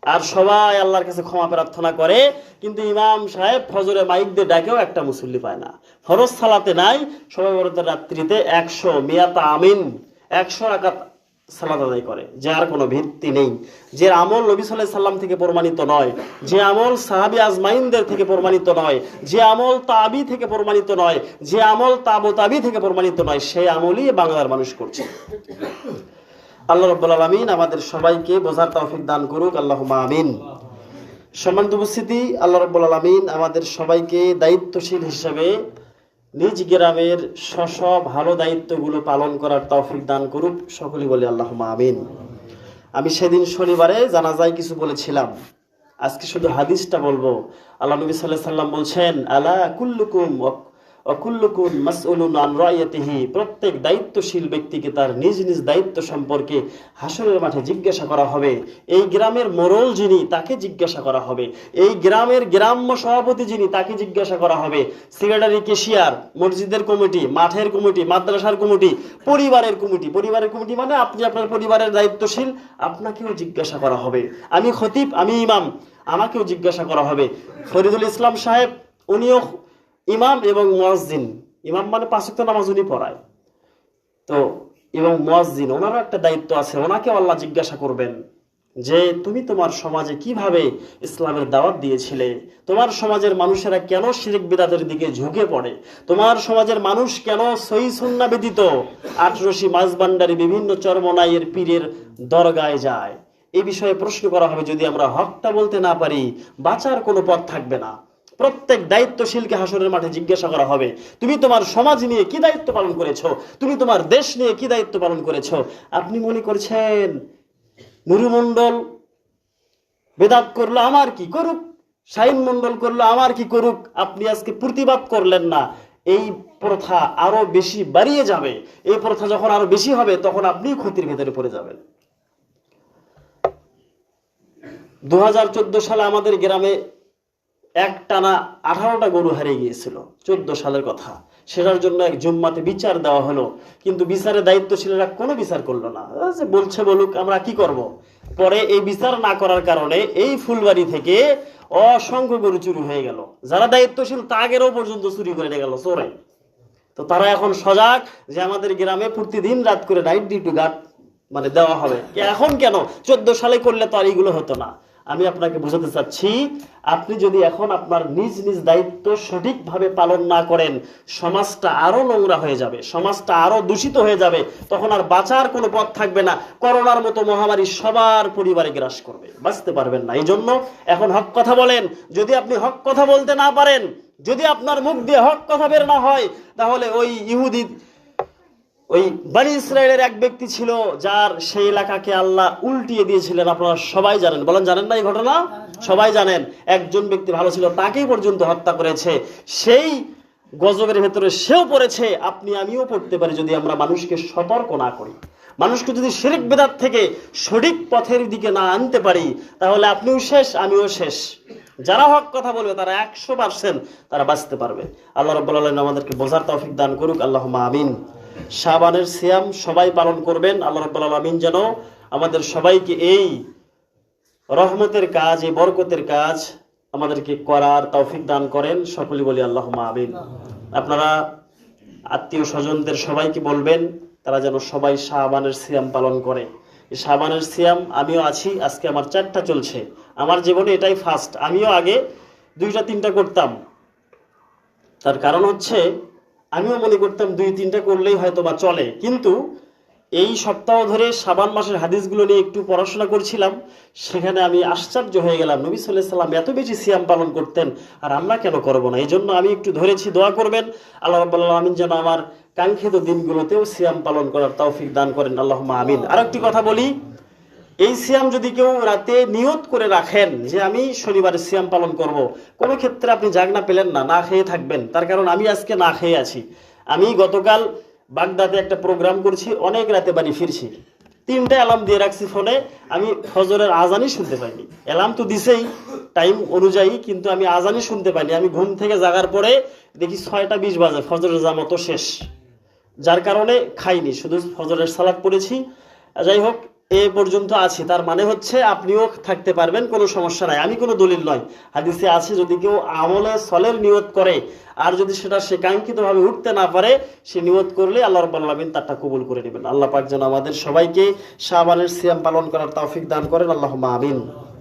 আর সবাই আল্লাহর কাছে ক্ষমা প্রার্থনা করে। কিন্তু ইমাম সাহেব ফজরে মাইক দিয়ে ডাকেও একটা মুসল্লি পায় না। ফরজ সালাতে নাই, সবাই বরাতের রাত্রিতে 100 রাকাত সালাত আদায় করে, যার কোনো ভিত্তি নেই, যে আমল নবী সাল্লাল্লাহু আলাইহি সাল্লাম থেকে প্রমাণিত নয়, যে আমল সাহাবী আজমাইনদের থেকে প্রমাণিত নয়, যে আমল তাবি থেকে প্রমাণিত নয়, যে আমল তাবি থেকে প্রমাণিত নয়, সেই আমলই বাংলার মানুষ করছে। আল্লাহ রাব্বুল আলামিন আমাদের সবাইকে বোঝার তৌফিক দান করুক, আল্লাহুম্মা আমিন। সম্মানিত উপস্থিতি, আল্লাহ রাব্বুল আলামিন আমাদের সবাইকে দায়িত্বশীল হিসেবে নিজ গ্রামের ভালো দায়িত্বগুলো পালন করার তৌফিক দান করুক, সকলেই বলি আল্লাহুম্মা আমিন। আমি সেদিন শনিবারে জানাজায় কিছু বলেছিলাম, আজকে শুধু হাদিসটা বলবো। আল্লাহ নবী সাল্লাল্লাহু আলাইহি সাল্লাম বলছেন, আলা কুল্লুকুম ওয়াকুল্লুকুম মাসউলুন আন রাইয়াতিহি, প্রত্যেক দায়িত্বশীল ব্যক্তিকে তার নিজ নিজ দায়িত্ব সম্পর্কে হাসরের মাঠে জিজ্ঞাসা করা হবে। এই গ্রামের মোড়ল যিনি, তাকে জিজ্ঞাসা করা হবে। এই গ্রামের গ্রাম্য সভাপতি যিনি, তাকে জিজ্ঞাসা করা হবে। সেক্রেটারি, ক্যাশিয়ার, মসজিদের কমিটি, মাঠের কমিটি, মাদ্রাসার কমিটি, পরিবারের কমিটি। পরিবারের কমিটি মানে আপনি আপনার পরিবারের দায়িত্বশীল, আপনাকেও জিজ্ঞাসা করা হবে। আমি খতিব, আমি ইমাম, আমাকেও জিজ্ঞাসা করা হবে। ফরিদুল ইসলাম সাহেব উনিও ইমাম এবং মুয়াজ্জিন। ইমাম মানে 5 ওয়াক্ত নামাজ উনি পড়ায়, তো এবং মুয়াজ্জিন ওনারও একটা দায়িত্ব আছে। ওনাকে আল্লাহ জিজ্ঞাসা করবেন যে তুমি তোমার সমাজে কিভাবে ইসলামের দাওয়াত দিয়েছিলে, তোমার সমাজের মানুষেরা কেন শিরক বিদআতের দিকে ঝুঁকে পড়ে, তোমার সমাজের মানুষ কেন সহিহ সুন্নাহ ব্যতীত আটরশি মাঝবান্ডারি বিভিন্ন চরমনাইয়ের পীরের দরগায় যায়। এই বিষয়ে প্রশ্ন করা হবে। যদি আমরা হকটা বলতে না পারি, বাঁচার কোনো পথ থাকবে না। প্রত্যেক দায়িত্বশীলকে হাসরের মাঠে জিজ্ঞাসা করা হবে, তুমি তোমার সমাজ নিয়ে কি দায়িত্ব পালন করেছো, তুমি তোমার দেশ নিয়ে কি দায়িত্ব পালন করেছো। আপনি মনে করছেন নুরু মণ্ডল বেদাত করলো, আমার কি করুক, শাহিন মণ্ডল করলো, আমার কি করুক, আপনি আজকে প্রতিবাদ করলেন না, এই প্রথা আরো বেশি বাড়িয়ে যাবে। এই প্রথা যখন আরো বেশি হবে, তখন আপনি ক্ষতির ভেতরে পড়ে যাবেন। 2014 সালে আমাদের গ্রামে একটানা 18টা গরু হারিয়ে গিয়েছিল। 14 সালের কথা। সেটার জন্য এক জুম্মাতে বিচার দেওয়া হলো, কিন্তু বিচারের দায়িত্বশীলরা কোনো বিচার করলো না। যে বলছে বলুক, আমরা কি করব। পরে এই বিচার না করার কারণে এই ফুলবাড়ি থেকে অসংখ্য গরু চুরি হয়ে গেল। যারা দায়িত্বশীল তাগেরও পর্যন্ত চুরি করে নিয়ে গেল চোরে। তো তারা এখন সজাগ যে আমাদের গ্রামে প্রতিদিন রাত করে নাইট ডিউটি গার্ড মানে দেওয়া হবে। এখন কেন, 14 সালে করলে তো আর এইগুলো হতো না। আমি আপনাকে বোঝাতে চাচ্ছি, আপনি যদি এখন আপনার নিজ নিজ দায়িত্ব সঠিকভাবে পালন না করেন, সমাজটা আরো নোংরা হয়ে যাবে, সমাজটা আরো দূষিত হয়ে যাবে। তখন আর বাঁচার কোনো পথ থাকবে না। করোনার মতো মহামারী সবার পরিবারে গ্রাস করবে, বাঁচতে পারবেন না। এই জন্য এখন হক কথা বলেন। যদি আপনি হক কথা বলতে না পারেন, যদি আপনার মুখ দিয়ে হক কথা বের না হয়, তাহলে ওই ইহুদি, ওই বনি ইসরায়েলের এক ব্যক্তি ছিল যার সেই এলাকাকে আল্লাহ উল্টিয়ে দিয়েছিলেন। আপনারা সবাই জানেন, বলেন জানেন না এই ঘটনা? সবাই জানেন। একজন ব্যক্তি ভালো ছিল, তাকেই পর্যন্ত হত্যা করেছে। সেই গজবের ভেতরে সেও পড়েছে, আপনি আমিও পড়তে পারি যদি আমরা মানুষকে সতর্ক না করি। মানুষকে যদি শিরক বিদআত থেকে সঠিক পথের দিকে না আনতে পারি, তাহলে আপনিও শেষ, আমিও শেষ। যারা হক কথা বলবে তারা 100% তারা বাঁচতে পারবে। আল্লাহ রাব্বুল আলামিন আমাদেরকে বোঝার তৌফিক দান করুক, আল্লাহুম্মা আমিন। শাবানের সিয়াম সবাই পালন করবেন। আল্লাহ রাব্বুল আলামিন যেন আমাদের সবাইকে এই রহমতের কাজ, এই বরকতের কাজ আমাদেরকে করার তৌফিক দান করেন। সকলে বলি আল্লাহুম্মা আমিন। আপনারা আত্মীয় স্বজনদের সবাইকে বলবেন তারা যেন সবাই শাবানের সিয়াম পালন করে। এই শাবানের সিয়াম আমিও আছি, আজকে আমার 4টা চলছে। আমার জীবনে এটাই ফার্স্ট। আমিও আগে 2টা 3টা করতাম। তার কারণ হচ্ছে আমিও মনে করতাম 2-3টা করলেই হয়তো বা চলে, কিন্তু এই সপ্তাহ ধরে শাবান মাসের হাদিসগুলো নিয়ে একটু পড়াশোনা করছিলাম। সেখানে আমি আশ্চর্য হয়ে গেলাম, নবী সাল্লাল্লাহু আলাইহি সাল্লাম এত বেশি সিয়াম পালন করতেন, আর আমরা কেন করব না? এই জন্য আমি একটু ধরেছি। দোয়া করবেন আল্লাহ রাব্বুল আলামিন যেন আমার কাঙ্ক্ষিত দিনগুলোতেও সিয়াম পালন করার তৌফিক দান করেন, আল্লাহুম্মা আমিন। আর একটি কথা বলি, এই সিয়াম যদি কেউ রাতে নিয়ত করে রাখেন যে আমি শনিবারে সিয়াম পালন করব, কোনো ক্ষেত্রে আপনি জাগনা পেলেন না, না খেয়ে থাকবেন। তার কারণ আমি আজকে না খেয়ে আছি। আমি গতকাল বাগদাদে একটা প্রোগ্রাম করছি, অনেক রাতে বাড়ি ফিরছি। 3টা অ্যালার্ম দিয়ে রাখছি ফোনে, আমি ফজরের আজানই শুনতে পাইনি। অ্যালার্ম তো দিছেই টাইম অনুযায়ী, কিন্তু আমি আজানই শুনতে পাইনি। আমি ঘুম থেকে জাগার পরে দেখি 6টা 20 বাজে, ফজরের জামাত শেষ, যার কারণে খাইনি, শুধু ফজরের সালাত পড়েছি। যাই হোক, এ পর্যন্ত আছি। তার মানে হচ্ছে আপনিও থাকতে পারবেন, কোনো সমস্যা নাই। আমি কোনো দলিল নয়, হাদিসে আছে যদি কেউ আমলে সলের নিয়ত করে আর যদি সেটা সে কাঙ্ক্ষিতভাবে উঠতে না পারে, সে নিয়ত করলে আল্লাহ রাব্বুল আলামিন তারটা কবুল করে নেবেন। আল্লাহ পাক যেন আমাদের সবাইকে শাবানের সিয়াম পালন করার তৌফিক দান করেন, আল্লাহুম্মা আমিন।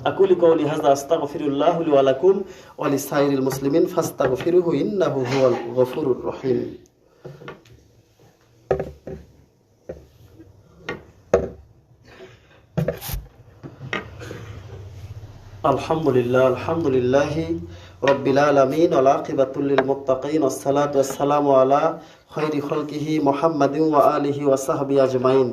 আকুলি কওলি হাযা আস্তাগফিরুল্লাহ লি ওয়া লাকুম ওয়া লিসাইরিল মুসলিমিন ফাস্তাগফিরুহু ইন্নাহু হুয়াল গফুরুর রহিম। আলহামদুলিল্লাহ, আলহামদুলিল্লাহি রাব্বিল আলামিন ওয়াল আকিবাতুল লিল মুত্তাকিন ওয়াসসালাতু ওয়াসসালামু আলা খায়রি খালকিহি মুহাম্মাদিন ওয়া আলিহি ওয়া সাহবিহি আজমাইন।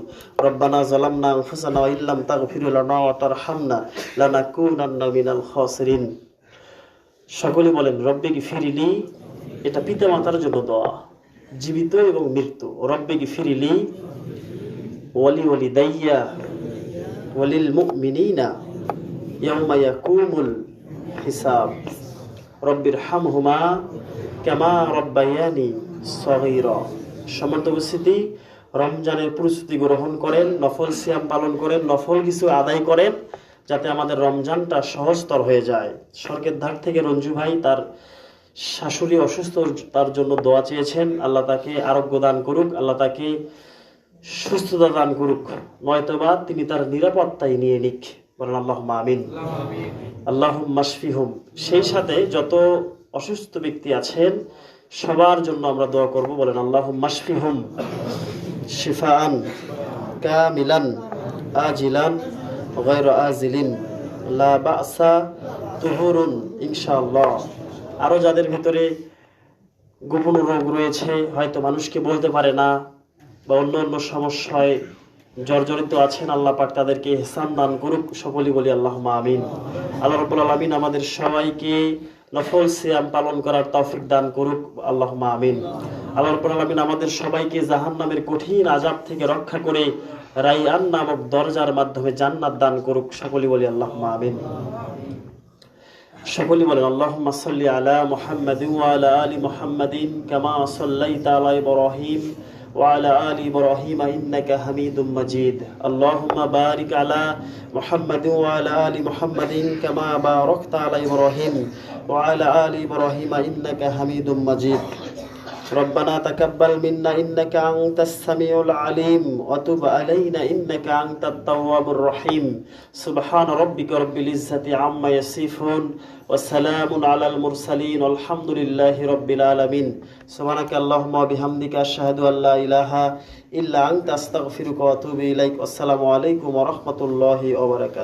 রব্বানা যালামনা আনফুসানা ওয়া ইল্লাম তাগফির লানা ওয়া তারহামনা লানাকুনান্না মিনাল খাসিরিন। সকলে বলেন রব্বি গফিরলি এটা পিতামাতার জন্য দোয়া, জীবিত এবং মৃত্যু। রব্বিগি ফিরিলি ওয়ালি ওয়ালিদাইয়া ওয়ালিল মুমিনিনা ইয়াউমা ইয়াকুমুল হিসাব রব্বির হামহুমা কামা রব্বায়ানি সগীরা। সম্মানিত উপস্থিতি, রমজানের প্রস্তুতি গ্রহণ করেন, নফল সিয়াম পালন করেন, নফল কিছু আদায় করেন, যাতে আমাদের রমজানটা সহজতর হয়ে যায়। স্বর্গের ধার থেকে রঞ্জু ভাই তার শাশুড়ি অসুস্থ, তার জন্য দোয়া চেয়েছেন। আল্লাহ তাকে আরোগ্য দান করুক, আল্লাহ তাকে সুস্থতা দান করুক, নয়তোবা তিনি তার নিরাপত্তায় নিয়ে নিক। বলেন আল্লাহুম্মা আমিন। আল্লাহুম্মা শফিহুম। সেই সাথে যত অসুস্থ ব্যক্তি আছেন সবার জন্য আমরা দোয়া করব। বলেন আল্লাহুম্মা শফিহুম শিফাআন কামিলান আজিলান গায়রা আজিলিন লা বাসা তুহুরুন ইনশাআল্লাহ। আরো যাদের ভিতরে গোপন রোগ রয়েছে, হয়তো মানুষকে বলতে পারে না, বা অন্য অন্য সমস্যায় জর্জরিত আছেন, আল্লাহ পাক তাদেরকে ইহসান দান করুক। সকলেই বলি আল্লাহুম্মা আমিন। আল্লাহ রাব্বুল আলামিন আমাদের সবাইকে নফল সিয়াম পালন করার তৌফিক দান করুক। আল্লাহুম্মা আমিন। আল্লাহ রাব্বুল আলামিন আমাদের সবাইকে জাহান্নামের কঠিন আযাব থেকে রক্ষা করে রায়্যান নামক দরজার মাধ্যমে জান্নাত দান করুক। সকলেই বলি আল্লাহুম্মা আমিন। সকলেই বলেন আল্লাহুম্মা সাল্লি আলা মুহাম্মাদিন ওয়া আলা আলি মুহাম্মাদিন কামা সাল্লাইতা আলা ইব্রাহিম وعلى آل إبراهيم إنك حميد مجيد اللهم بارك على محمد وعلى آل محمد كما باركت على إبراهيم وعلى آل إبراهيم إنك حميد مجيد ربنا تقبل منا إنك أنت السميع العليم وتب علينا إنك أنت التواب الرحيم سبحان ربك رب العزة عما يصفون وسلام على المرسلين والحمد لله رب العالمين سبحانك اللهم وبحمدك أشهد أن لا إله إلا أنت أستغفرك وأتوب إليك والسلام عليكم ورحمة الله وبركاته